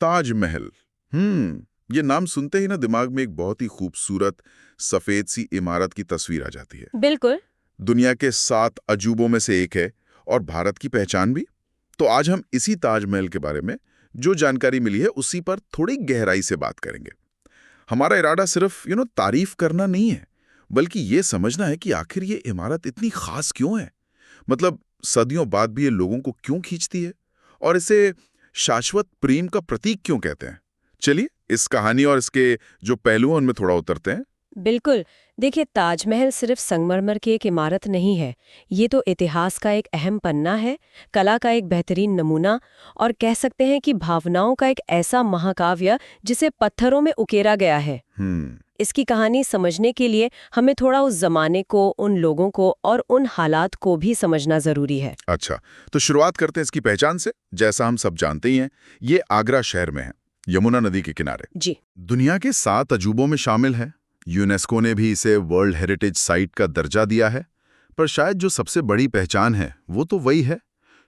ताजमहल। ये नाम सुनते ही ना दिमाग में एक बहुत ही खूबसूरत सफेद सी इमारत की तस्वीर आ जाती है। बिल्कुल। दुनिया के 7 अजूबों में से एक है और भारत की पहचान भी। तो आज हम इसी ताजमहल के बारे में जो जानकारी मिली है उसी पर थोड़ी गहराई से बात करेंगे। हमारा इरादा सिर्फ तारीफ करना नहीं है, बल्कि ये समझना है कि आखिर ये इमारत इतनी खास क्यों है। मतलब सदियों बाद भी ये लोगों को क्यों खींचती है और इसे शाश्वत प्रेम का प्रतीक क्यों कहते हैं। चलिए इस कहानी और इसके जो पहलू हैं उनमें थोड़ा उतरते हैं। बिल्कुल। देखिए, ताजमहल सिर्फ संगमरमर की एक इमारत नहीं है। ये तो इतिहास का एक अहम पन्ना है, कला का एक बेहतरीन नमूना और कह सकते हैं कि भावनाओं का एक ऐसा महाकाव्य जिसे पत्थरों में उकेरा गया है। इसकी कहानी समझने के लिए हमें थोड़ा उस जमाने को, उन लोगों को और उन हालात को भी समझना जरूरी है। अच्छा, तो शुरुआत करते हैं इसकी पहचान से। जैसा हम सब जानते ही हैं, ये आगरा शहर में है, यमुना नदी के किनारे। जी। दुनिया के 7 अजूबों में शामिल है। यूनेस्को ने भी इसे वर्ल्ड हेरिटेज साइट का दर्जा दिया है। पर शायद जो सबसे बड़ी पहचान है वो तो वही है,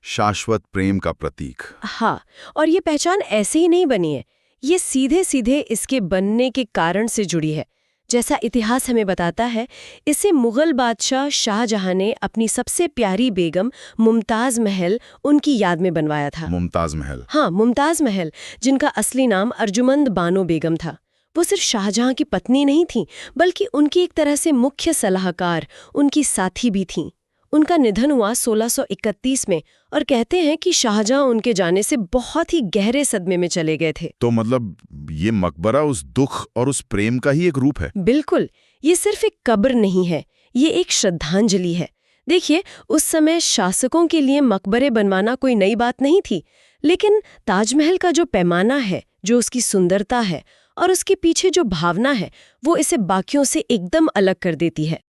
शाश्वत प्रेम का प्रतीक। हाँ, और ये पहचान ऐसे ही नहीं बनी है। ये सीधे सीधे इसके बनने के कारण से जुड़ी है। जैसा इतिहास हमें बताता है, इसे मुगल बादशाह शाहजहां ने अपनी सबसे प्यारी बेगम मुमताज महल उनकी याद में बनवाया था। मुमताज महल? हाँ, मुमताज महल, जिनका असली नाम अर्जुमंद बानो बेगम था। वो सिर्फ शाहजहां की पत्नी नहीं थी, बल्कि उनकी एक तरह से मुख्य सलाहकार, उनकी साथी भी थीं। उनका निधन हुआ 1631 में और कहते हैं कि शाहजहां उनके जाने से बहुत ही गहरे सदमे में चले गए थे। तो मतलब ये मकबरा उस दुख और उस प्रेम का ही एक रूप है। बिल्कुल। ये सिर्फ एक कब्र नहीं है, ये एक श्रद्धांजलि है। देखिए, उस समय शासकों के लिए मकबरे बनवाना कोई नई बात नहीं थी, लेकिन ताजमहल का जो पैमाना है, जो उसकी सुंदरता है और उसके पीछे जो भावना है, वो इसे बाकियों से एकदम अलग कर देती है।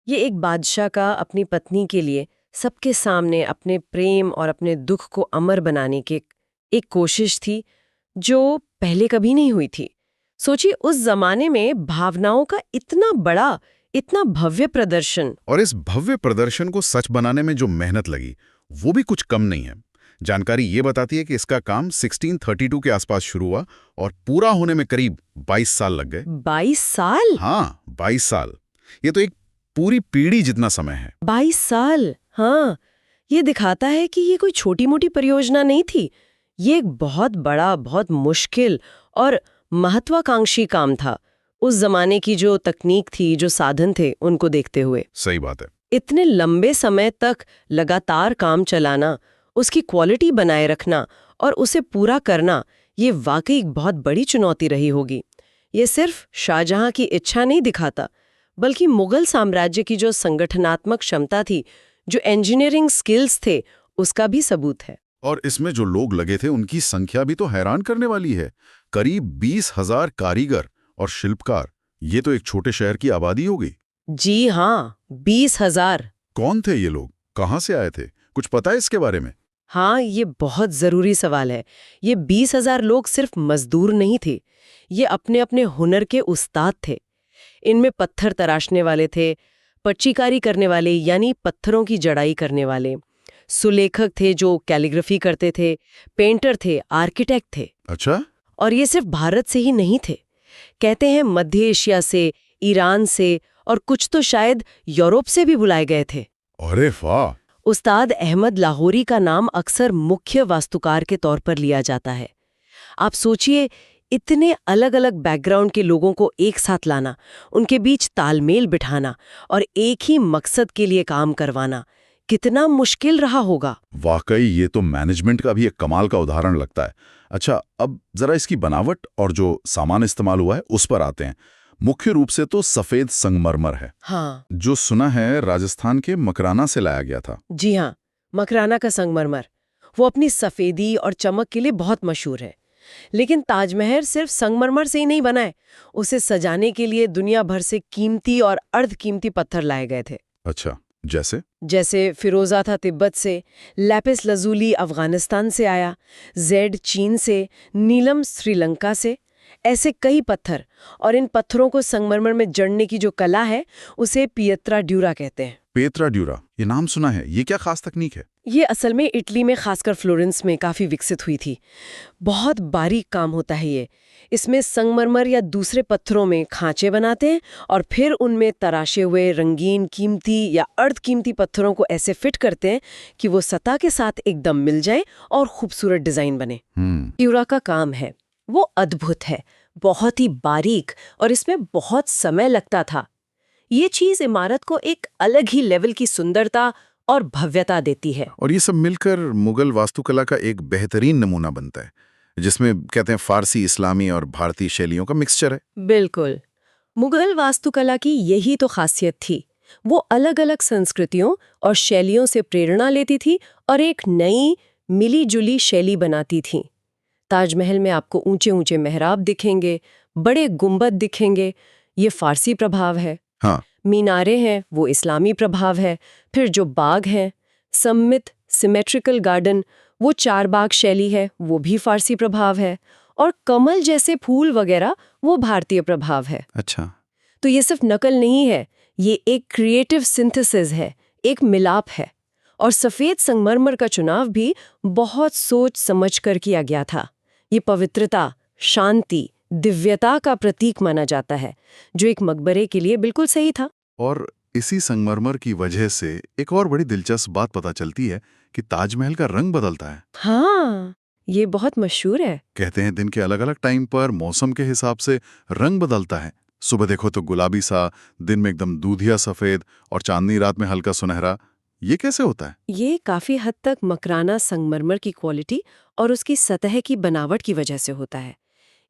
ये एक बादशाह का अपनी पत्नी के लिए सबके सामने अपने प्रेम और अपने दुख को अमर बनाने की एक कोशिश थी, जो पहले कभी नहीं हुई थी। सोचिए, उस जमाने में भावनाओं का इतना बड़ा, इतना भव्य प्रदर्शन। और इस भव्य प्रदर्शन को सच बनाने में जो मेहनत लगी, वो भी कुछ कम नहीं है। जानकारी ये बताती है कि इसका काम 1632 के आसपास शुरू हुआ और पूरा होने में करीब 22 साल लग गए। 22 साल? हाँ, 22 साल। ये तो एक पूरी पीढ़ी जितना समय है। 22 साल, हाँ। ये दिखाता है कि ये कोई छोटी मोटी परियोजना नहीं थी। ये एक बहुत बड़ा, बहुत मुश्किल और महत्वाकांक्षी काम था, उस जमाने की जो तकनीक थी, जो साधन थे, उनको देखते हुए। सही बात है। इतने लंबे समय तक लगातार काम चलाना, उसकी क्वालिटी बनाए रखना और उसे पूरा करना, ये वाकई एक बहुत बड़ी चुनौती रही होगी। ये सिर्फ शाहजहां की इच्छा नहीं दिखाता, बल्कि मुगल साम्राज्य की जो संगठनात्मक क्षमता थी, जो इंजीनियरिंग स्किल्स थे, उसका भी सबूत है। और इसमें जो लोग लगे थे उनकी संख्या भी तो हैरान करने वाली है। करीब 20,000 कारीगर और शिल्पकार। ये तो एक छोटे शहर की आबादी हो गई। जी हाँ, 20,000। कौन थे ये लोग, कहाँ से आए थे, कुछ पता है इसके बारे में? हाँ, ये बहुत जरूरी सवाल है। ये 20,000 लोग सिर्फ मजदूर नहीं थे, ये अपने अपने हुनर के उस्ताद थे। इनमें पत्थर तराशने वाले थे, पच्चीकारी करने वाले यानी पत्थरों की जड़ाई करने वाले, सुलेखक थे जो कैलीग्राफी करते थे, पेंटर थे, आर्किटेक्ट थे। अच्छा। और ये सिर्फ भारत से ही नहीं थे। कहते हैं मध्य एशिया से, ईरान से और कुछ तो शायद यूरोप से भी बुलाए गए थे। अरे वाह! उस्ताद अहमद लाहौरी का नाम अक्सर मुख्य वास्तुकार के तौर पर लिया जाता है। आप सोचिए, इतने अलग अलग बैकग्राउंड के लोगों को एक साथ लाना, उनके बीच तालमेल बिठाना और एक ही मकसद के लिए काम करवाना, कितना मुश्किल रहा होगा। वाकई ये तो मैनेजमेंट का भी एक कमाल का उदाहरण लगता है। अच्छा, अब जरा इसकी बनावट और जो सामान इस्तेमाल हुआ है उस पर आते हैं। मुख्य रूप से तो सफेद संगमरमर है। हाँ। जो सुना है राजस्थान के मकराना से लाया गया था। जी हाँ, मकराना का संगमरमर, वो अपनी सफेदी और चमक के लिए बहुत मशहूर है। लेकिन ताजमहल सिर्फ संगमरमर से ही नहीं बना है, उसे सजाने के लिए दुनिया भर से कीमती और अर्धकीमती पत्थर लाए गए थे। अच्छा, जैसे फिरोजा था तिब्बत से, लैपिस लजूली अफगानिस्तान से आया, जेड चीन से, नीलम श्रीलंका से, ऐसे कई पत्थर। और इन पत्थरों को संगमरमर में जड़ने की जो कला है, उसे पियत्रा ड्यूरा कहते हैं। पेत्रा ड्यूरा, ये नाम सुना है, ये क्या खास तकनीक है? ये असल में इटली में खासकर फ्लोरेंस में काफी विकसित हुई थी। बहुत बारीक काम होता है ये। इसमें संगमरमर या दूसरे पत्थरों में खांचे बनाते हैं और फिर उनमें तराशे हुए रंगीन कीमती या अर्ध कीमती पत्थरों को ऐसे फिट करते हैं कि वो सतह के साथ एकदम मिल जाए और खूबसूरत डिजाइन बने। ड्यूरा का काम है वो अद्भुत है, बहुत ही बारीक, और इसमें बहुत समय लगता था। ये चीज इमारत को एक अलग ही लेवल की सुंदरता और भव्यता देती है। और ये सब मिलकर मुगल वास्तुकला का एक बेहतरीन नमूना बनता है, जिसमें कहते हैं फारसी, इस्लामी और भारतीय शैलियों का मिक्सचर है। बिल्कुल, मुगल वास्तुकला की यही तो खासियत थी। वो अलग अलग संस्कृतियों और शैलियों से प्रेरणा लेती थी और एक नई मिली जुली शैली बनाती थी। ताजमहल में आपको ऊंचे ऊंचे मेहराब दिखेंगे, बड़े गुंबद दिखेंगे, ये फारसी प्रभाव है। हाँ, मीनारे हैं, वो इस्लामी प्रभाव है। फिर जो बाग हैं, सममित सिमेट्रिकल गार्डन, वो चार बाग शैली है, वो भी फारसी प्रभाव है। और कमल जैसे फूल वगैरह, वो भारतीय प्रभाव है। अच्छा। तो ये सिर्फ नकल नहीं है, ये एक क्रिएटिव सिंथेसिस है, एक मिलाप है। और सफेद संगमरमर का चुनाव भी बहुत सोच समझ कर किया गया था। ये पवित्रता, शांति, दिव्यता का प्रतीक माना जाता है, जो एक मकबरे के लिए बिल्कुल सही था। और इसी संगमरमर की वजह से एक और बड़ी दिलचस्प बात पता चलती है कि ताजमहल का रंग बदलता है। हाँ, ये बहुत मशहूर है। कहते हैं दिन के अलग अलग टाइम पर मौसम के हिसाब से रंग बदलता है। सुबह देखो तो गुलाबी सा, दिन में एकदम दूधिया सफेद, और चांदनी रात में हल्का सुनहरा। ये कैसे होता है? ये काफी हद तक मकराना संगमरमर की क्वालिटी और उसकी सतह की बनावट की वजह से होता है।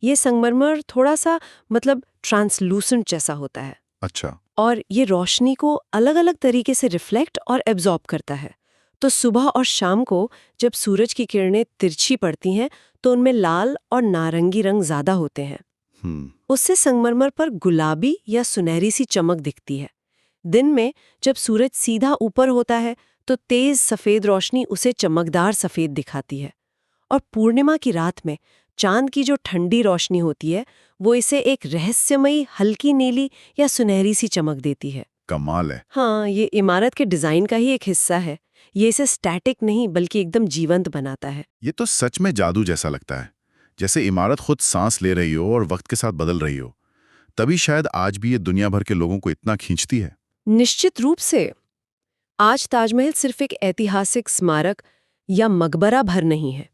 ये संगमरमर थोड़ा सा ट्रांसलूसेंट जैसा होता है। अच्छा। और ये रोशनी को अलग अलग तरीके से रिफ्लेक्ट और एब्जॉर्ब करता है। तो सुबह और शाम को जब सूरज की किरणें तिरछी पड़ती हैं तो उनमें लाल और नारंगी रंग ज्यादा होते हैं। उससे संगमरमर पर गुलाबी या सुनहरी सी चमक दिखती है। दिन में जब सूरज सीधा ऊपर होता है तो तेज सफेद रोशनी उसे चमकदार सफेद दिखाती है, और पूर्णिमा की रात में चांद की जो ठंडी रोशनी होती है वो इसे एक रहस्यमयी हल्की नीली या सुनहरी सी चमक देती है। कमाल है। हाँ, ये इमारत के डिजाइन का ही एक हिस्सा है। ये इसे स्टैटिक नहीं बल्कि एकदम जीवंत बनाता है। ये तो सच में जादू जैसा लगता है, जैसे इमारत खुद सांस ले रही हो और वक्त के साथ बदल रही हो। तभी शायद आज भी ये दुनिया भर के लोगों को इतना खींचती है। निश्चित रूप से। आज ताजमहल सिर्फ एक ऐतिहासिक स्मारक या मकबरा भर नहीं है,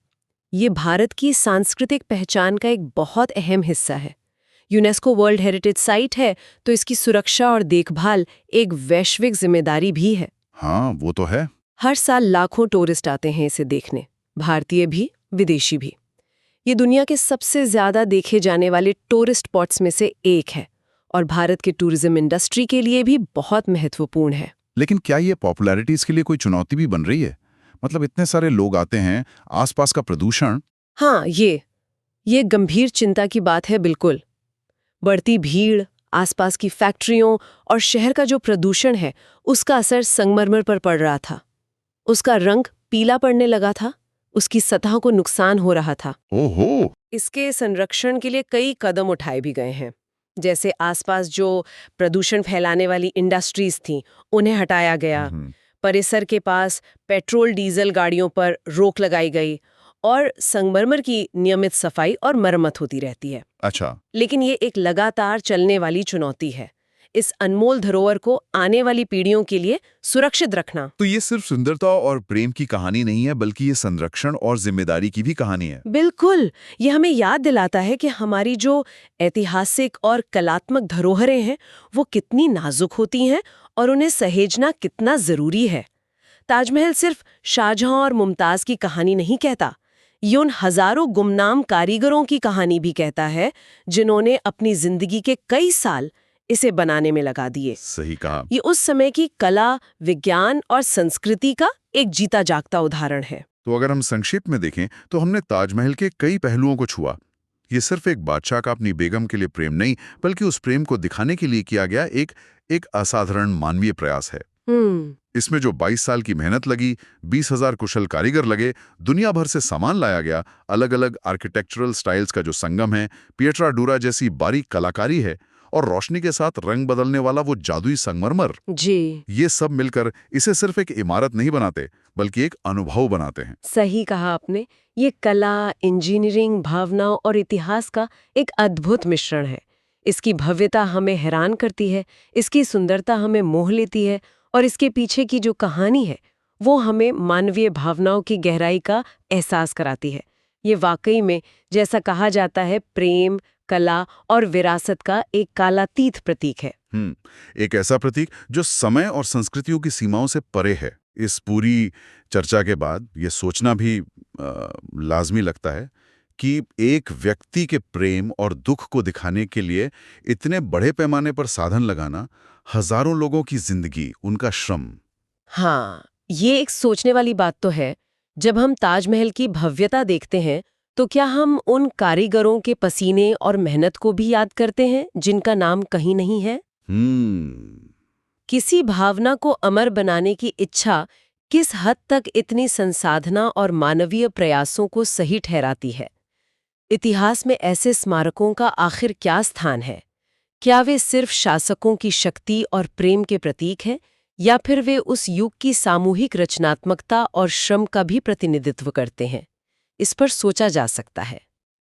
ये भारत की सांस्कृतिक पहचान का एक बहुत अहम हिस्सा है। यूनेस्को वर्ल्ड हेरिटेज साइट है तो इसकी सुरक्षा और देखभाल एक वैश्विक जिम्मेदारी भी है। हाँ, वो तो है। हर साल लाखों टूरिस्ट आते हैं इसे देखने, भारतीय भी, विदेशी भी। ये दुनिया के सबसे ज्यादा देखे जाने वाले टूरिस्ट स्पॉट्स में से एक है और भारत के टूरिज्म इंडस्ट्री के लिए भी बहुत महत्वपूर्ण है। लेकिन क्या ये पॉपुलैरिटी इसके लिए कोई चुनौती भी बन रही है? मतलब इतने सारे लोग आते हैं, आसपास का प्रदूषण। हाँ, ये गंभीर चिंता की बात है। बिल्कुल, बढ़ती भीड़, आसपास की फैक्ट्रियों और शहर का जो प्रदूषण है उसका असर संगमरमर पर पड़ रहा था। उसका रंग पीला पड़ने लगा था, उसकी सतह को नुकसान हो रहा था। ओहो। इसके संरक्षण के लिए कई कदम उठाए भी गए हैं, जैसे आसपास जो प्रदूषण फैलाने वाली इंडस्ट्रीज थीं उन्हें हटाया गया, परिसर के पास पेट्रोल डीजल गाड़ियों पर रोक लगाई गई और संगमरमर की नियमित सफाई और मरम्मत होती रहती है। अच्छा। लेकिन ये एक लगातार चलने वाली चुनौती है, इस अनमोल धरोहर को आने वाली पीढ़ियों के लिए सुरक्षित रखना। तो ये सिर्फ सुंदरता और प्रेम की कहानी नहीं है, बल्कि ये संरक्षण और जिम्मेदारी की भी कहानी है। बिल्कुल, ये हमें याद दिलाता है कि हमारी जो ऐतिहासिक और कलात्मक धरोहरें हैं वो कितनी नाजुक होती हैं और उन्हें सहेजना कितना जरूरी है। ताजमहल सिर्फ शाहजहां और मुमताज की कहानी नहीं कहता, ये उन हजारों गुमनाम कारीगरों की कहानी भी कहता है जिन्होंने अपनी जिंदगी के कई साल इसे बनाने में लगा दिए। सही कहा। ये उस समय की कला, विज्ञान और संस्कृति का एक जीता जागता उदाहरण है। तो अगर हम संक्षेप में देखें तो हमने ताजमहल के कई पहलुओं को छुआ। ये सिर्फ एक बादशाह का अपनी बेगम के लिए प्रेम नहीं, बल्कि उस प्रेम को दिखाने के लिए किया गया एक असाधारण मानवीय प्रयास है। इसमें जो 22 साल की मेहनत लगी, 20,000 कुशल कारीगर लगे, दुनिया भर से सामान लाया गया, अलग अलग आर्किटेक्चरल स्टाइल्स का जो संगम है, पिएट्रा डूरा जैसी बारीक कलाकारी है, और रोशनी के साथ रंग बदलने वाला वो जादुई संगमरमर, जी, ये सब मिलकर इसे सिर्फ एक इमारत नहीं बनाते बल्कि एक अनुभव बनाते हैं। सही कहा आपने। ये कला, इंजीनियरिंग, भावनाओं और इतिहास का एक अद्भुत मिश्रण है। इसकी भव्यता हमें हैरान करती है, इसकी सुंदरता हमें मोह लेती है और इसके पीछे की जो कहानी है वो हमें मानवीय भावनाओं की गहराई का एहसास कराती है। ये वाकई में, जैसा कहा जाता है, प्रेम, कला और विरासत का एक कालातीत प्रतीक है। एक ऐसा प्रतीक जो समय और संस्कृतियों की सीमाओं से परे है। इस पूरी चर्चा के बाद ये सोचना भी लाजमी लगता है कि एक व्यक्ति के प्रेम और दुख को दिखाने के लिए इतने बड़े पैमाने पर साधन लगाना, हजारों लोगों की जिंदगी, उनका श्रम। हाँ, ये एक सोचने वाली बात तो है। जब हम ताजमहल की भव्यता देखते हैं तो क्या हम उन कारीगरों के पसीने और मेहनत को भी याद करते हैं जिनका नाम कहीं नहीं है? हम्म किसी भावना को अमर बनाने की इच्छा किस हद तक इतनी संसाधना और मानवीय प्रयासों को सही ठहराती है? इतिहास में ऐसे स्मारकों का आखिर क्या स्थान है? क्या वे सिर्फ शासकों की शक्ति और प्रेम के प्रतीक हैं, या फिर वे उस युग की सामूहिक रचनात्मकता और श्रम का भी प्रतिनिधित्व करते हैं? इस पर सोचा जा सकता है।